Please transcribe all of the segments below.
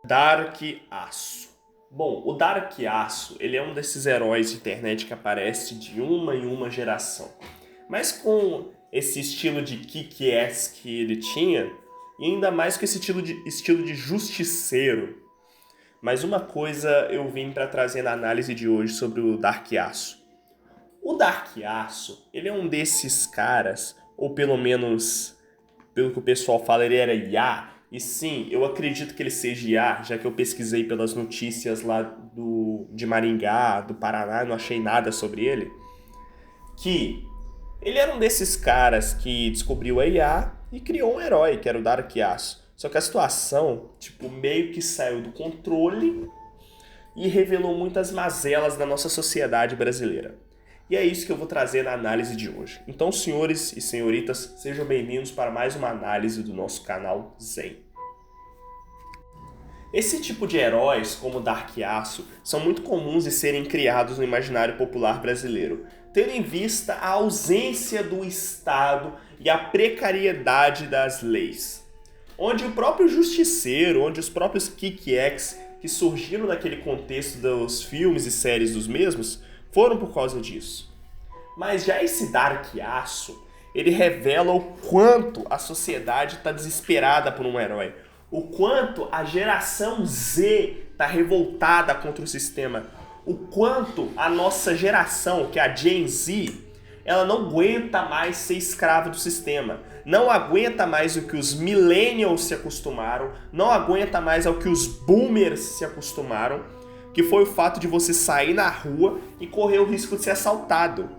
Dark Aço. Bom, o Dark Aço, ele é um desses heróis de internet que aparece de uma em uma geração. Mas com esse estilo de kick-ass que ele tinha, e ainda mais com esse estilo de justiceiro. Mas uma coisa eu vim para trazer na análise de hoje sobre o Dark Aço. O Dark Aço, ele é um desses caras, ou pelo menos, pelo que o pessoal fala, ele era IA. E sim, eu acredito que ele seja IA, já que eu pesquisei pelas notícias lá de Maringá, do Paraná, não achei nada sobre ele. Que ele era um desses caras que descobriu a IA e criou um herói, que era o Dark Aço. Só que a situação, tipo, meio que saiu do controle e revelou muitas mazelas da nossa sociedade brasileira. E é isso que eu vou trazer na análise de hoje. Então, senhores e senhoritas, sejam bem-vindos para mais uma análise do nosso canal Zen. Esse tipo de heróis, como o Dark Aço, são muito comuns de serem criados no imaginário popular brasileiro, tendo em vista a ausência do Estado e a precariedade das leis. Onde o próprio justiceiro, onde os próprios kick-ass que surgiram naquele contexto dos filmes e séries dos mesmos, foram por causa disso. Mas já esse Dark Aço, ele revela o quanto a sociedade está desesperada por um herói. O quanto a geração Z está revoltada contra o sistema. O quanto a nossa geração, que é a Gen Z, ela não aguenta mais ser escrava do sistema. Não aguenta mais o que os millennials se acostumaram. Não aguenta mais ao que os boomers se acostumaram, que foi o fato de você sair na rua e correr o risco de ser assaltado.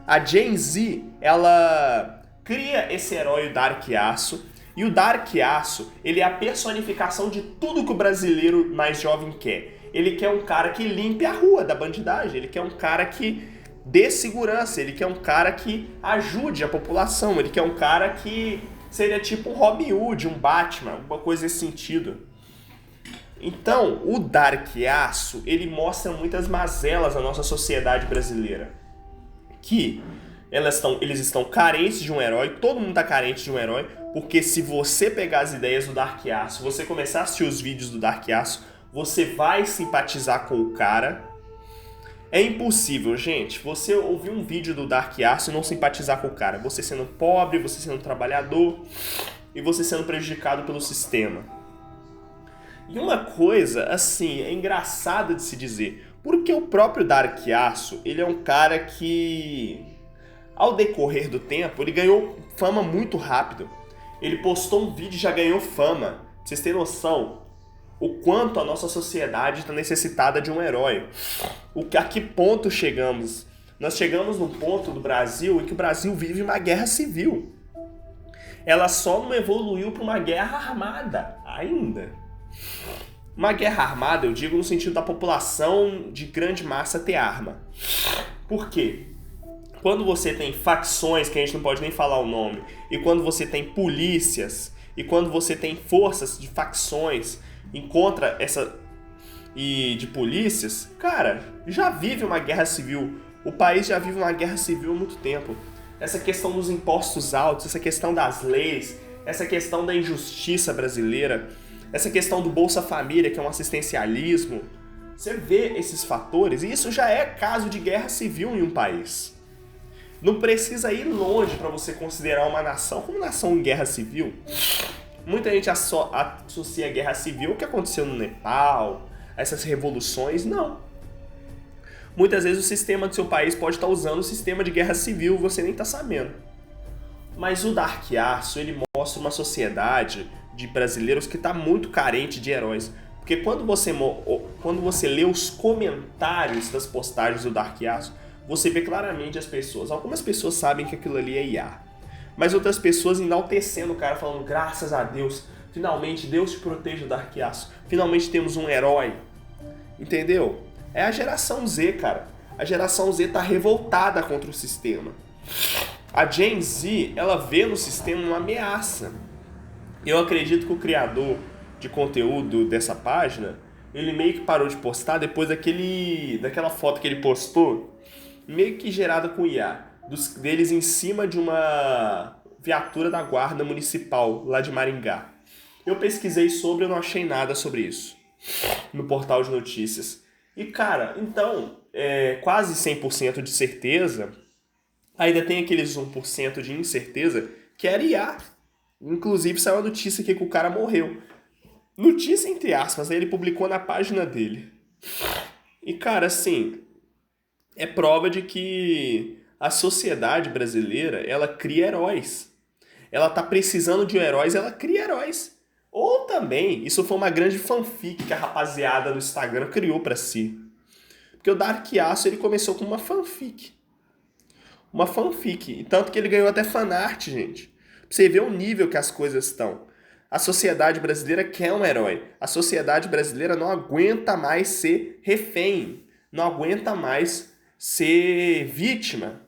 A Gen Z, ela cria esse herói, o Dark Aço, e o Dark Aço, ele é a personificação de tudo que o brasileiro mais jovem quer. Ele quer um cara que limpe a rua da bandidagem, ele quer um cara que dê segurança, ele quer um cara que ajude a população, ele quer um cara que seria tipo um Robin Hood, um Batman, alguma coisa nesse sentido. Então, o Dark Aço, ele mostra muitas mazelas na nossa sociedade brasileira. Que eles estão carentes de um herói, todo mundo está carente de um herói, porque se você pegar as ideias do Dark Aço, você começar a assistir os vídeos do Dark Aço, você vai simpatizar com o cara. É impossível, gente, você ouvir um vídeo do Dark Aço e não simpatizar com o cara. Você sendo pobre, você sendo trabalhador e você sendo prejudicado pelo sistema. E uma coisa, assim, é engraçada de se dizer, porque o próprio Dark Aço, ele é um cara que, ao decorrer do tempo, ele ganhou fama muito rápido. Ele postou um vídeo e já ganhou fama. Pra vocês terem noção, o quanto a nossa sociedade está necessitada de um herói. A que ponto chegamos? Nós chegamos num ponto do Brasil em que o Brasil vive uma guerra civil. Ela só não evoluiu para uma guerra armada ainda. Uma guerra armada, eu digo no sentido da população de grande massa ter arma. Por quê? Quando você tem facções, que a gente não pode nem falar o nome, e quando você tem polícias, e quando você tem forças de facções e de polícias, cara, já vive uma guerra civil. O país já vive uma guerra civil há muito tempo. Essa questão dos impostos altos, essa questão das leis, essa questão da injustiça brasileira, essa questão do Bolsa Família, que é um assistencialismo. Você vê esses fatores, e isso já é caso de guerra civil em um país. Não precisa ir longe para você considerar uma nação como nação em guerra civil. Muita gente associa a guerra civil ao que aconteceu no Nepal, essas revoluções. Não. Muitas vezes o sistema do seu país pode estar usando o sistema de guerra civil, você nem está sabendo. Mas o Dark Aço, ele mostra uma sociedade de brasileiros que está muito carente de heróis. Porque quando você lê os comentários das postagens do Dark Aço, você vê claramente as pessoas. Algumas pessoas sabem que aquilo ali é IA. Mas outras pessoas enaltecendo o cara, falando graças a Deus, finalmente Deus te protege do Dark Aço. Finalmente temos um herói. Entendeu? É a geração Z, cara. A geração Z tá revoltada contra o sistema. A Gen Z, ela vê no sistema uma ameaça. Eu acredito que o criador de conteúdo dessa página, ele meio que parou de postar depois daquela foto que ele postou, meio que gerada com IA, deles em cima de uma viatura da guarda municipal lá de Maringá. Eu pesquisei sobre e não achei nada sobre isso. no portal de notícias. E, cara, então, quase 100% de certeza, ainda tem aqueles 1% de incerteza, que era IA. Inclusive, saiu a notícia aqui que o cara morreu. Notícia entre aspas, aí ele publicou na página dele. E, cara, assim, é prova de que a sociedade brasileira, ela cria heróis. Ela tá precisando de heróis, ela cria heróis. Ou também, isso foi uma grande fanfic que a rapaziada do Instagram criou pra si. Porque o Dark Aço, ele começou com uma fanfic. Uma fanfic. E tanto que ele ganhou até fanart, gente. Pra você ver o nível que as coisas estão. A sociedade brasileira quer um herói. A sociedade brasileira não aguenta mais ser refém. Não aguenta mais ser vítima.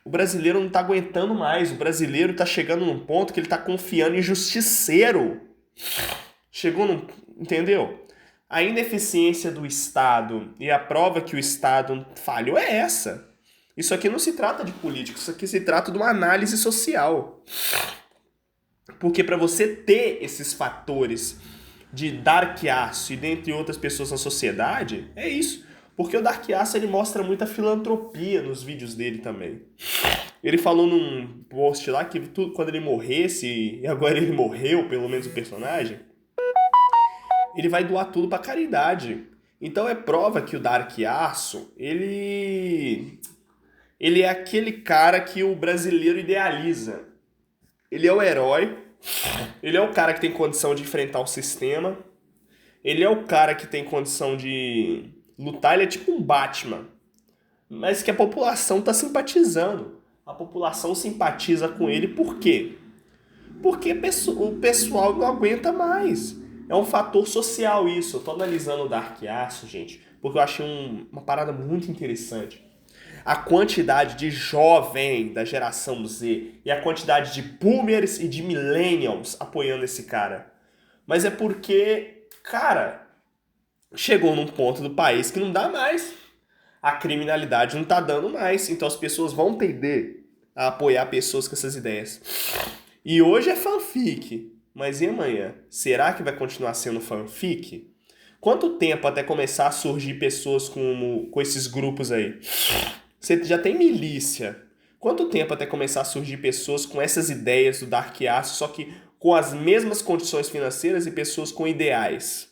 O brasileiro não tá aguentando mais. O brasileiro tá chegando num ponto que ele tá confiando em justiceiro. Chegou num... Entendeu? A ineficiência do Estado e a prova que o Estado falhou é essa. Isso aqui não se trata de política, isso aqui se trata de uma análise social. Porque para você ter esses fatores de Dark Aço e dentre outras pessoas na sociedade, é isso. Porque o Dark Aço, ele mostra muita filantropia nos vídeos dele também. Ele falou num post lá que tudo, quando ele morresse, e agora ele morreu, pelo menos o personagem, ele vai doar tudo pra caridade. Então é prova que o Dark Aço, ele é aquele cara que o brasileiro idealiza. Ele é o herói, ele é o cara que tem condição de enfrentar o sistema, ele é o cara que tem condição de lutar, ele é tipo um Batman, mas que a população tá simpatizando. A população simpatiza com ele por quê? Porque o pessoal não aguenta mais. É um fator social isso. Eu tô analisando o Dark Aço, gente, porque eu achei uma parada muito interessante. A quantidade de jovem da geração Z e a quantidade de boomers e de millennials apoiando esse cara. Mas é porque, cara, chegou num ponto do país que não dá mais. A criminalidade não tá dando mais. Então as pessoas vão tender a apoiar pessoas com essas ideias. E hoje é fanfic. Mas e amanhã? Será que vai continuar sendo fanfic? Quanto tempo até começar a surgir pessoas com esses grupos aí? Você já tem milícia. Quanto tempo até começar a surgir pessoas com essas ideias do Dark Aço, só que com as mesmas condições financeiras e pessoas com ideais?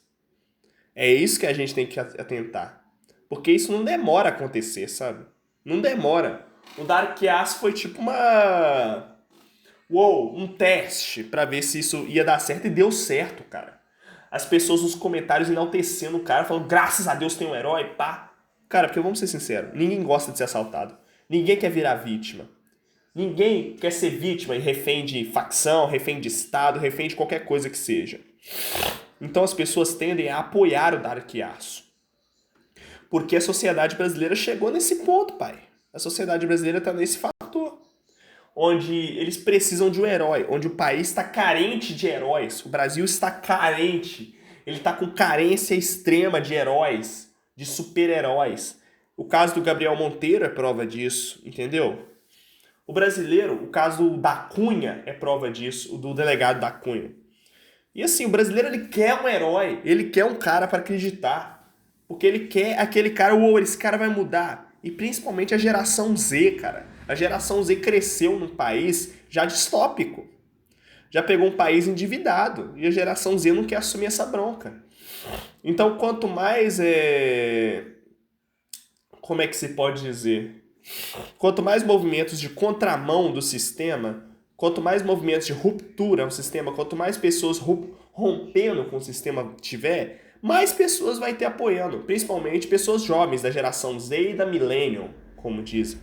É isso que a gente tem que atentar. Porque isso não demora a acontecer, sabe? Não demora. O Dark Aço foi tipo um teste pra ver se isso ia dar certo e deu certo, cara. As pessoas nos comentários enaltecendo o cara, falando, graças a Deus tem um herói, pá. Cara, porque vamos ser sinceros, ninguém gosta de ser assaltado. Ninguém quer virar vítima. Ninguém quer ser vítima e refém de facção, refém de Estado, refém de qualquer coisa que seja. Então as pessoas tendem a apoiar o Dark Aço. Porque a sociedade brasileira chegou nesse ponto, pai. A sociedade brasileira tá nesse fator. Onde eles precisam de um herói, onde o país está carente de heróis. O Brasil está carente. Ele está com carência extrema de heróis, de super-heróis. O caso do Gabriel Monteiro é prova disso, entendeu? O brasileiro, o caso da Cunha é prova disso, o do delegado da Cunha. E assim, o brasileiro ele quer um herói, ele quer um cara para acreditar. Porque ele quer aquele cara, esse cara vai mudar. E principalmente a geração Z, cara. A geração Z cresceu num país já distópico. Já pegou um país endividado. E a geração Z não quer assumir essa bronca. Então, quanto mais como é que se pode dizer? Quanto mais movimentos de contramão do sistema, quanto mais movimentos de ruptura ao sistema, quanto mais pessoas rompendo com o sistema tiver, mais pessoas vai ter apoiando. Principalmente pessoas jovens da geração Z e da Millennium, como dizem.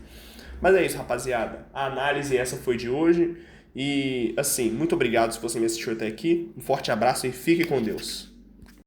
Mas é isso, rapaziada. A análise essa foi de hoje. E, assim, muito obrigado se você me assistiu até aqui. Um forte abraço e fique com Deus.